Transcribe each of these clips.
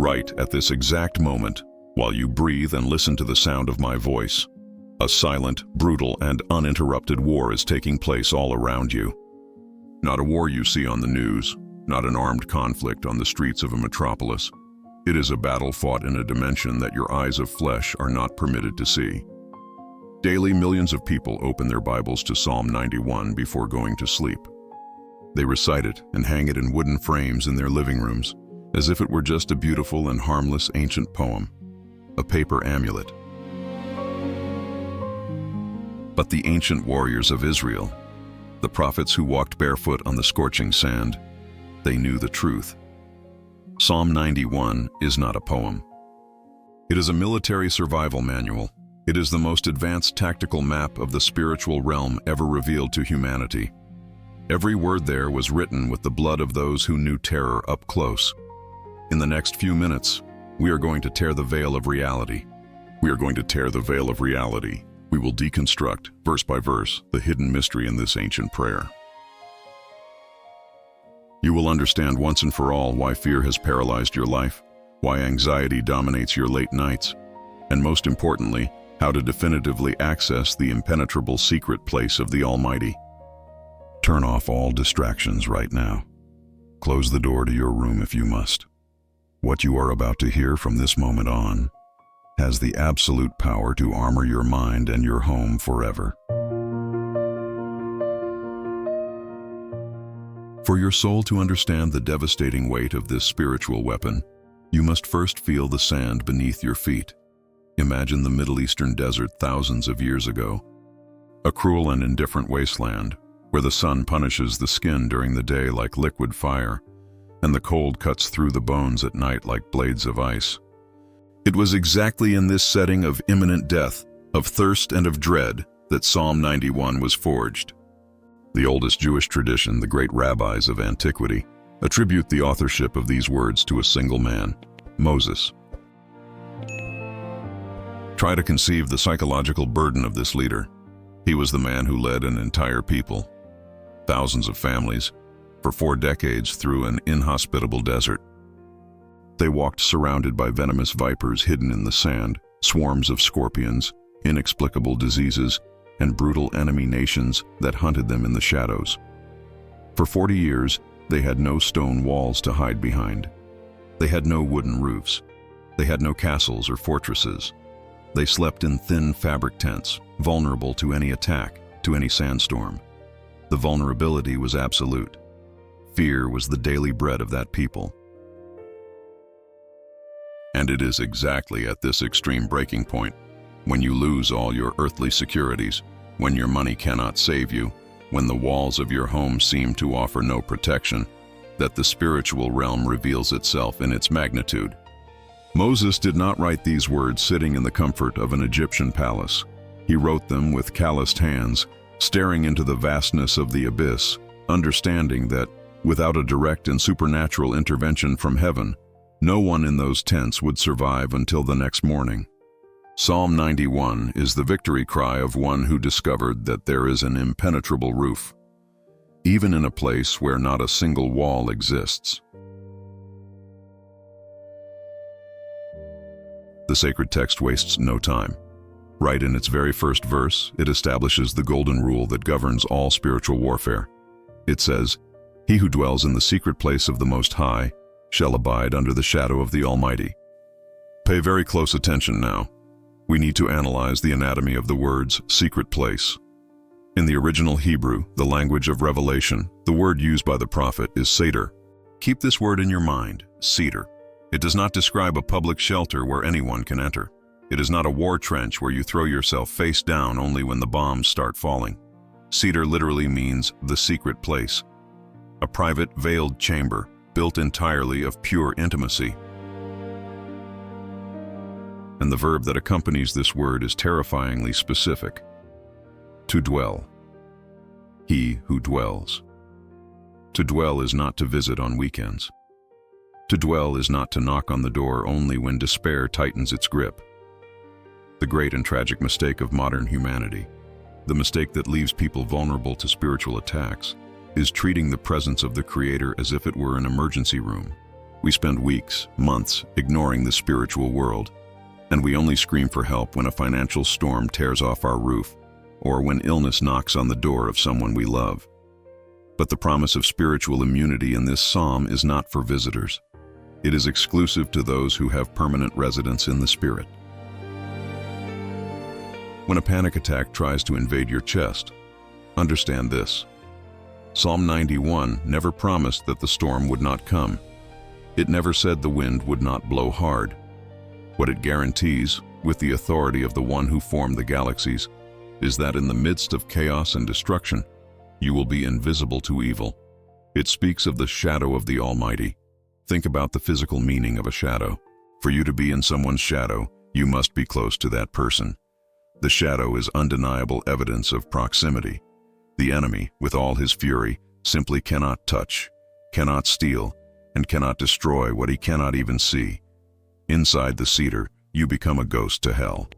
right at this exact moment, while you breathe and listen to the sound of my voice, a silent, brutal, and uninterrupted war is taking place all around you. Not a war you see on the news, not an armed conflict on the streets of a metropolis. It is a battle fought in a dimension that your eyes of flesh are not permitted to see. Daily, millions of people open their Bibles to Psalm 91 before going to sleep. They recite it and hang it in wooden frames in their living rooms, as if it were just a beautiful and harmless ancient poem, a paper amulet. But the ancient warriors of Israel, the prophets who walked barefoot on the scorching sand, they knew the truth. Psalm 91 is not a poem. It is a military survival manual. It is the most advanced tactical map of the spiritual realm ever revealed to humanity. Every word there was written with the blood of those who knew terror up close. In the next few minutes, we are going to tear the veil of reality. We are going to tear the veil of reality. We will deconstruct, verse by verse, the hidden mystery in this ancient prayer. You will understand once and for all why fear has paralyzed your life, why anxiety dominates your late nights, and most importantly, how to definitively access the impenetrable secret place of the Almighty. Turn off all distractions right now. Close the door to your room if you must. What you are about to hear from this moment on has the absolute power to armor your mind and your home forever. For your soul to understand the devastating weight of this spiritual weapon, you must first feel the sand beneath your feet. Imagine the Middle Eastern desert thousands of years ago, a cruel and indifferent wasteland where the sun punishes the skin during the day like liquid fire, and the cold cuts through the bones at night like blades of ice. It was exactly in this setting of imminent death, of thirst and of dread, that Psalm 91 was forged. The oldest Jewish tradition, the great rabbis of antiquity, attribute the authorship of these words to a single man, Moses. Try to conceive the psychological burden of this leader. He was the man who led an entire people, thousands of families, for 4 decades through an inhospitable desert. They walked surrounded by venomous vipers hidden in the sand, swarms of scorpions, inexplicable diseases, and brutal enemy nations that hunted them in the shadows. For 40 years, they had no stone walls to hide behind. They had no wooden roofs. They had no castles or fortresses. They slept in thin fabric tents, vulnerable to any attack, to any sandstorm. The vulnerability was absolute. Fear was the daily bread of that people. And it is exactly at this extreme breaking point, when you lose all your earthly securities, when your money cannot save you, when the walls of your home seem to offer no protection, that the spiritual realm reveals itself in its magnitude. Moses did not write these words sitting in the comfort of an Egyptian palace. He wrote them with calloused hands, staring into the vastness of the abyss, understanding that, without a direct and supernatural intervention from heaven, no one in those tents would survive until the next morning. Psalm 91 is the victory cry of one who discovered that there is an impenetrable roof, even in a place where not a single wall exists. The sacred text wastes no time. Right in its very first verse, it establishes the golden rule that governs all spiritual warfare. It says, "He who dwells in the secret place of the Most High shall abide under the shadow of the Almighty." Pay very close attention now. We need to analyze the anatomy of the words secret place. In the original Hebrew, the language of revelation, the word used by the prophet is seder. Keep this word in your mind, seder. It does not describe a public shelter where anyone can enter. It is not a war trench where you throw yourself face down only when the bombs start falling. Seder literally means the secret place, a private, veiled chamber built entirely of pure intimacy. And the verb that accompanies this word is terrifyingly specific. To dwell. He who dwells. To dwell is not to visit on weekends. To dwell is not to knock on the door only when despair tightens its grip. The great and tragic mistake of modern humanity, the mistake that leaves people vulnerable to spiritual attacks, is treating the presence of the Creator as if it were an emergency room, We spend weeks, months, ignoring the spiritual world, and we only scream for help when a financial storm tears off our roof, or when illness knocks on the door of someone we love. But the promise of spiritual immunity in this psalm is not for visitors. It is exclusive to those who have permanent residence in the Spirit. When a panic attack tries to invade your chest, understand this. Psalm 91 never promised that the storm would not come. It never said the wind would not blow hard. What it guarantees, with the authority of the one who formed the galaxies, is that in the midst of chaos and destruction, you will be invisible to evil. It speaks of the shadow of the Almighty. Think about the physical meaning of a shadow. For you to be in someone's shadow, you must be close to that person. The shadow is undeniable evidence of proximity. The enemy, with all his fury, simply cannot touch, cannot steal, and cannot destroy what he cannot even see. Inside the cedar, you become a ghost to hell.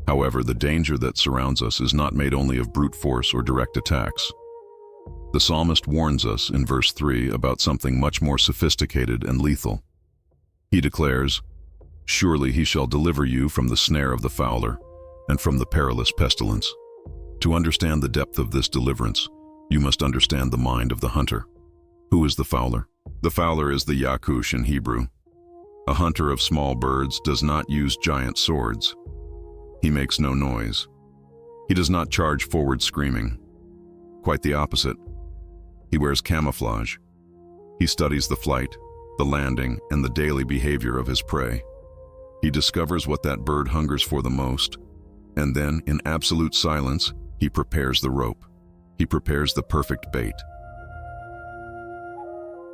However, the danger that surrounds us is not made only of brute force or direct attacks. The psalmist warns us in verse 3 about something much more sophisticated and lethal. He declares, "Surely he shall deliver you from the snare of the fowler and from the perilous pestilence." To understand the depth of this deliverance, you must understand the mind of the hunter. Who is the fowler? The fowler is the yakush in Hebrew. A hunter of small birds does not use giant swords. He makes no noise. He does not charge forward screaming. Quite the opposite. He wears camouflage. He studies the flight, the landing, and the daily behavior of his prey. He discovers what that bird hungers for the most, and then, in absolute silence, he prepares the rope. He prepares the perfect bait.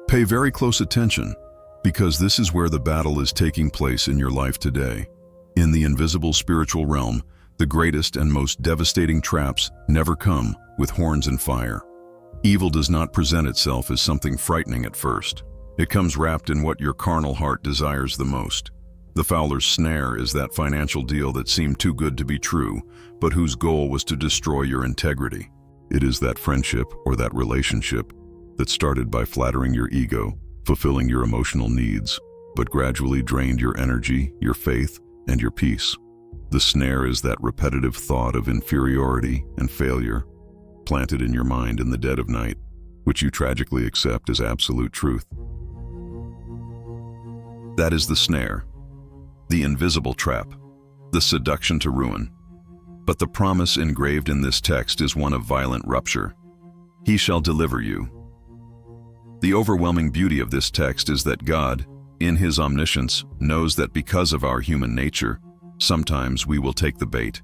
Pay very close attention, because this is where the battle is taking place in your life today. In the invisible spiritual realm, the greatest and most devastating traps never come with horns and fire. Evil does not present itself as something frightening at first. It comes wrapped in what your carnal heart desires the most. The fowler's snare is that financial deal that seemed too good to be true, but whose goal was to destroy your integrity. It is that friendship or that relationship that started by flattering your ego, fulfilling your emotional needs, but gradually drained your energy, your faith, and your peace. The snare is that repetitive thought of inferiority and failure, planted in your mind in the dead of night, which you tragically accept as absolute truth. That is the snare, the invisible trap, the seduction to ruin. But the promise engraved in this text is one of violent rupture. He shall deliver you. The overwhelming beauty of this text is that God, in his omniscience, knows that because of our human nature, sometimes we will take the bait.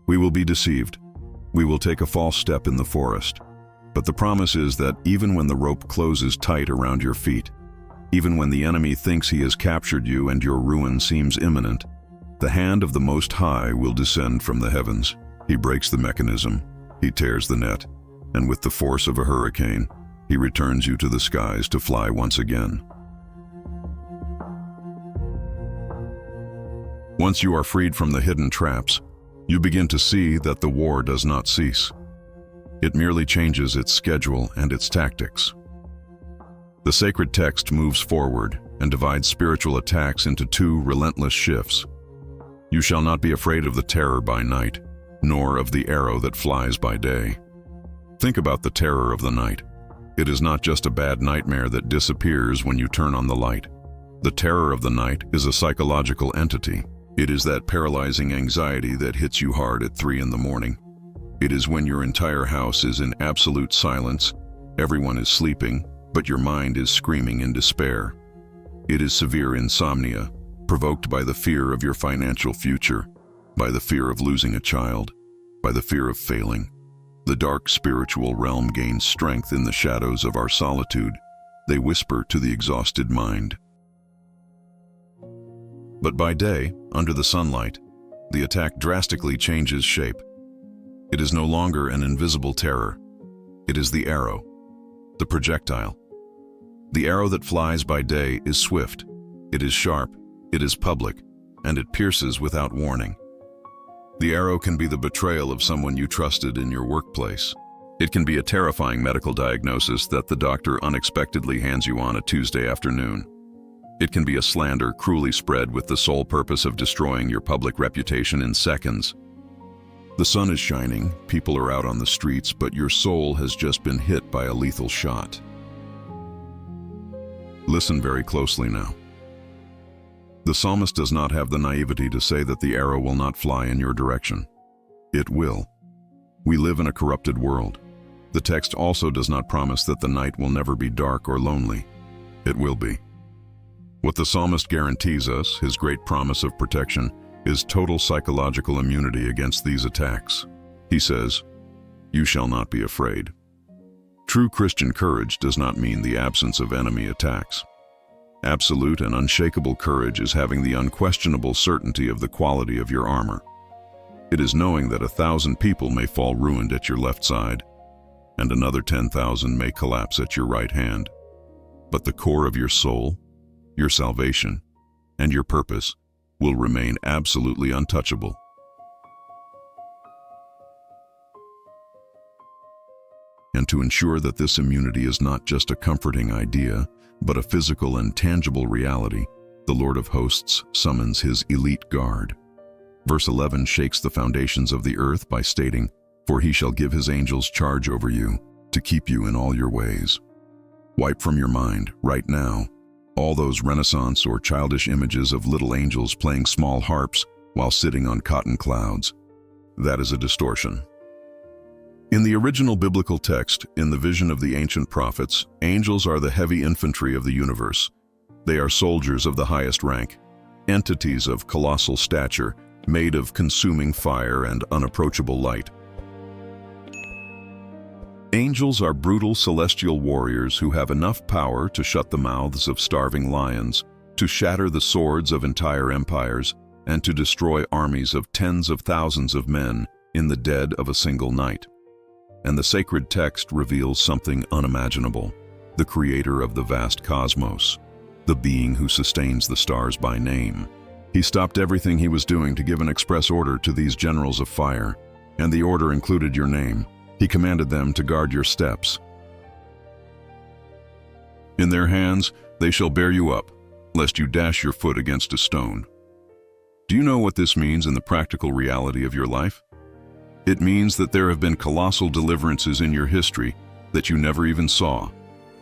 We will be deceived. We will take a false step in the forest. But the promise is that even when the rope closes tight around your feet, even when the enemy thinks he has captured you and your ruin seems imminent, the hand of the Most High will descend from the heavens. He breaks the mechanism, he tears the net, and with the force of a hurricane, he returns you to the skies to fly once again. Once you are freed from the hidden traps, you begin to see that the war does not cease. It merely changes its schedule and its tactics. The sacred text moves forward and divides spiritual attacks into two relentless shifts. You shall not be afraid of the terror by night, nor of the arrow that flies by day. Think about the terror of the night. It is not just a bad nightmare that disappears when you turn on the light. The terror of the night is a psychological entity. It is that paralyzing anxiety that hits you hard at 3 in the morning. It is when your entire house is in absolute silence, everyone is sleeping, but your mind is screaming in despair. It is severe insomnia, provoked by the fear of your financial future, by the fear of losing a child, by the fear of failing. The dark spiritual realm gains strength in the shadows of our solitude. They whisper to the exhausted mind. But by day, under the sunlight, the attack drastically changes shape. It is no longer an invisible terror. It is the arrow, the projectile. The arrow that flies by day is swift, it is sharp, it is public, and it pierces without warning. The arrow can be the betrayal of someone you trusted in your workplace. It can be a terrifying medical diagnosis that the doctor unexpectedly hands you on a Tuesday afternoon. It can be a slander cruelly spread with the sole purpose of destroying your public reputation in seconds. The sun is shining, people are out on the streets, but your soul has just been hit by a lethal shot. Listen very closely now. The psalmist does not have the naivety to say that the arrow will not fly in your direction. It will. We live in a corrupted world. The text also does not promise that the night will never be dark or lonely. It will be. What the psalmist guarantees us, his great promise of protection, is total psychological immunity against these attacks. He says, "You shall not be afraid." True Christian courage does not mean the absence of enemy attacks. Absolute and unshakable courage is having the unquestionable certainty of the quality of your armor. It is knowing that 1,000 people may fall ruined at your left side, and another 10,000 may collapse at your right hand. But the core of your soul, your salvation, and your purpose will remain absolutely untouchable. And to ensure that this immunity is not just a comforting idea, but a physical and tangible reality, the Lord of hosts summons his elite guard. Verse 11 shakes the foundations of the earth by stating, "For he shall give his angels charge over you, to keep you in all your ways." Wipe from your mind, right now, all those Renaissance or childish images of little angels playing small harps while sitting on cotton clouds. That is a distortion. In the original biblical text, in the vision of the ancient prophets, angels are the heavy infantry of the universe. They are soldiers of the highest rank, entities of colossal stature, made of consuming fire and unapproachable light. Angels are brutal celestial warriors who have enough power to shut the mouths of starving lions, to shatter the swords of entire empires, and to destroy armies of tens of thousands of men in the dead of a single night. And the sacred text reveals something unimaginable: the creator of the vast cosmos, the being who sustains the stars by name. He stopped everything he was doing to give an express order to these generals of fire, and the order included your name. He commanded them to guard your steps. In their hands they shall bear you up, lest you dash your foot against a stone. Do you know what this means in the practical reality of your life? It means that there have been colossal deliverances in your history that you never even saw,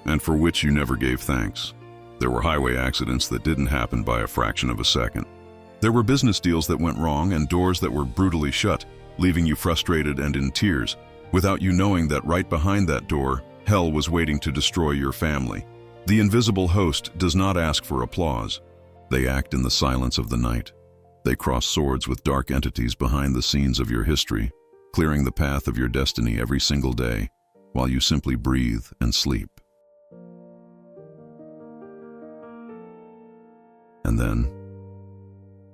and for which you never gave thanks. There were highway accidents that didn't happen by a fraction of a second. There were business deals that went wrong and doors that were brutally shut, leaving you frustrated and in tears, without you knowing that right behind that door, hell was waiting to destroy your family. The invisible host does not ask for applause. They act in the silence of the night. They cross swords with dark entities behind the scenes of your history, clearing the path of your destiny every single day, while you simply breathe and sleep. And then,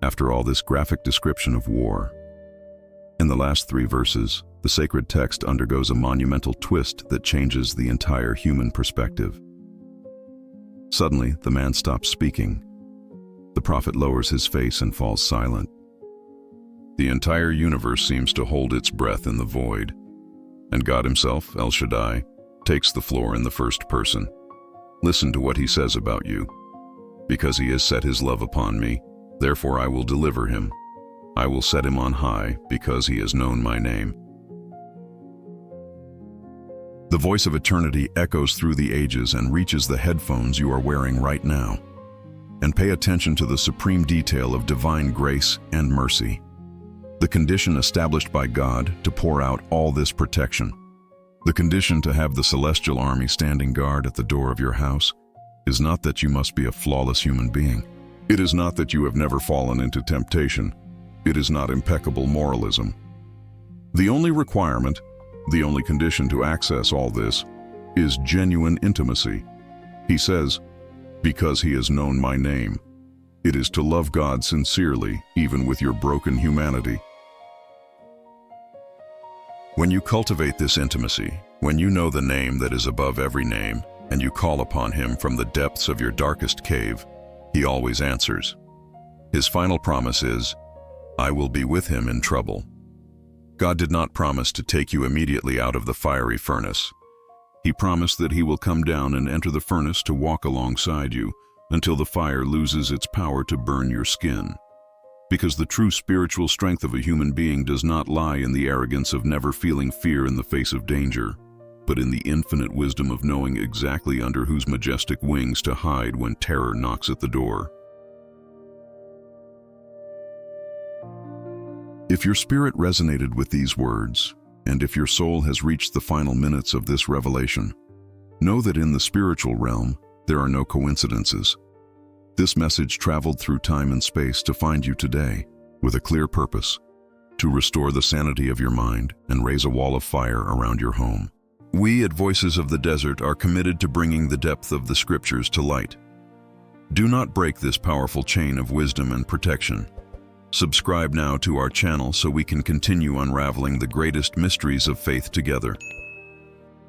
after all this graphic description of war, in the last 3 verses, the sacred text undergoes a monumental twist that changes the entire human perspective. Suddenly, the man stops speaking. The prophet lowers his face and falls silent. The entire universe seems to hold its breath in the void, and God himself, El Shaddai, takes the floor in the first person. Listen to what he says about you. Because he has set his love upon me, therefore I will deliver him. I will set him on high, because he has known my name. The voice of eternity echoes through the ages and reaches the headphones you are wearing right now. And pay attention to the supreme detail of divine grace and mercy. The condition established by God to pour out all this protection. The condition to have the celestial army standing guard at the door of your house is not that you must be a flawless human being. It is not that you have never fallen into temptation. It is not impeccable moralism. The only requirement, the only condition to access all this, is genuine intimacy. He says, because he has known my name. It is to love God sincerely, even with your broken humanity. When you cultivate this intimacy, when you know the name that is above every name, and you call upon him from the depths of your darkest cave, he always answers. His final promise is, I will be with him in trouble. God did not promise to take you immediately out of the fiery furnace. He promised that He will come down and enter the furnace to walk alongside you until the fire loses its power to burn your skin. Because the true spiritual strength of a human being does not lie in the arrogance of never feeling fear in the face of danger, but in the infinite wisdom of knowing exactly under whose majestic wings to hide when terror knocks at the door. If your spirit resonated with these words, and if your soul has reached the final minutes of this revelation, know that in the spiritual realm, there are no coincidences. This message traveled through time and space to find you today, with a clear purpose, to restore the sanity of your mind and raise a wall of fire around your home. We at Voices of the Desert are committed to bringing the depth of the scriptures to light. Do not break this powerful chain of wisdom and protection. Subscribe now to our channel so we can continue unraveling the greatest mysteries of faith together.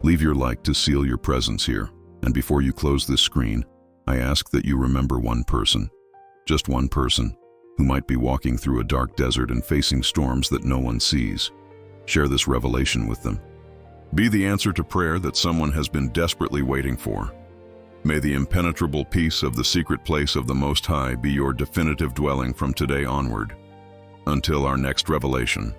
Leave your like to seal your presence here, and before you close this screen, I ask that you remember one person, just one person, who might be walking through a dark desert and facing storms that no one sees. Share this revelation with them. Be the answer to prayer that someone has been desperately waiting for. May the impenetrable peace of the secret place of the Most High be your definitive dwelling from today onward. Until our next revelation.